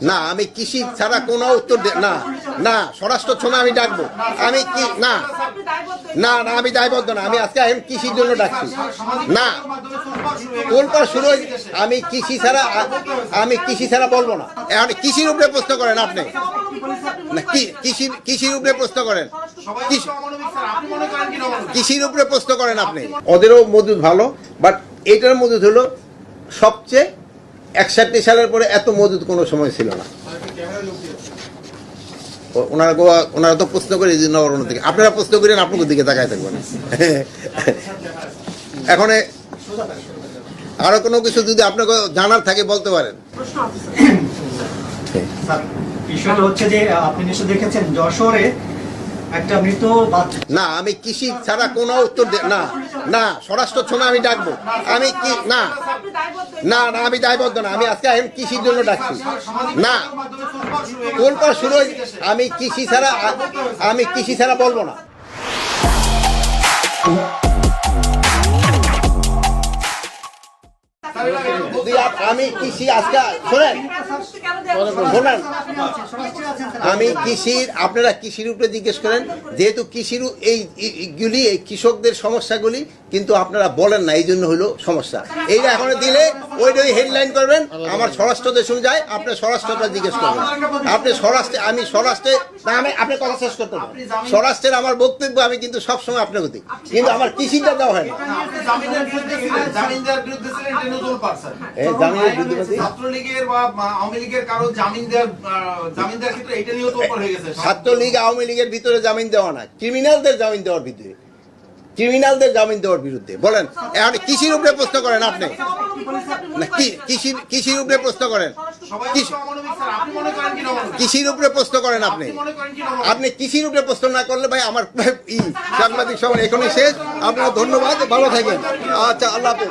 না, আমি কৃষি ছাড়া কোনো উত্তর না না স্বরাষ্ট্র সময় আমি ডাকবো। আমি কি না না না আমি দায়বদ্ধ না। আমি আজকে আমি কৃষির জন্য ডাকছি না। তোলপাড় শুরু হয়েছে। আমি কৃষি ছাড়া বলবো না। এখন কৃষির উপরে প্রশ্ন করেন আপনি না, কৃষির উপরে প্রশ্ন করেন, কৃষির উপরে প্রশ্ন করেন আপনি। ওদেরও মজুদ ভালো, বাট এটার মজুদ হলো সবচেয়ে 61 সালের পরে এত মজুদ কোনো সময় ছিল না। ওনারা তো প্রশ্ন করে নবরণ থেকে, আপনারা প্রশ্ন করেন, আপনাদের দিকে তাকায় থাকবেন। এখন আরো কোনো কিছু যদি আপনাকে জানার থাকে বলতে পারেন। বিষয়টা হচ্ছে যে আপনি নিশ্চয় দেখেছেন যশোরে একটা মৃত না, আমি কৃষি ছাড়া কোনো উত্তর না না স্বরাষ্ট্র সময় আমি ডাকবো। আমি কি না না না আমি দায়বদ্ধ না। আমি আজকে আমি কৃষির জন্য ডাকছি না। তোলপাড় শুরু হয়েছে। আমি কৃষি ছাড়া বলবো না। আমি কৃষি আজকে শোনেন, আমি কৃষির, আপনারা কৃষির উপরে জিজ্ঞেস করেন, যেহেতু কৃষির এইগুলি এই কৃষকদের সমস্যাগুলি কিন্তু আপনারা বলেন না, এই জন্য হলো সমস্যা। এইটা এখন দিলে ওইটাই হেডলাইন করবেন, আমার স্বরাষ্ট্র দেশে যায়, আপনার স্বরাষ্ট্রটা জিজ্ঞেস করবেন। আপনি স্বরাষ্ট্রে, আমি স্বরাষ্ট্রে না, আমি আপনি কথা শেষ করতে হবে। স্বরাষ্ট্রের আমার বক্তব্য আমি কিন্তু সবসময় আপনাকে দিই, কিন্তু আমার কৃষিটা দেওয়া হয় না। ছাত্রলীগ আওয়ামী লীগের ভিতরে জামিন দেওয়া না, ক্রিমিনালদের জামিন দেওয়ার ভিতরে, ক্রিমিনালদের জামিন দেওয়ার বিরুদ্ধে। বলেন এখন কৃষির উপরে প্রশ্ন করেন আপনি না, কৃষির উপরে প্রশ্ন করেন, কৃষির উপরে প্রশ্ন করেন আপনি। আপনি কৃষির উপরে প্রশ্ন না করলে ভাই আমার সাংবাদিক সভা এখনই শেষ। আপনারা ধন্যবাদ, ভালো থাকেন। আচ্ছা, আল্লাহ হাফেজ।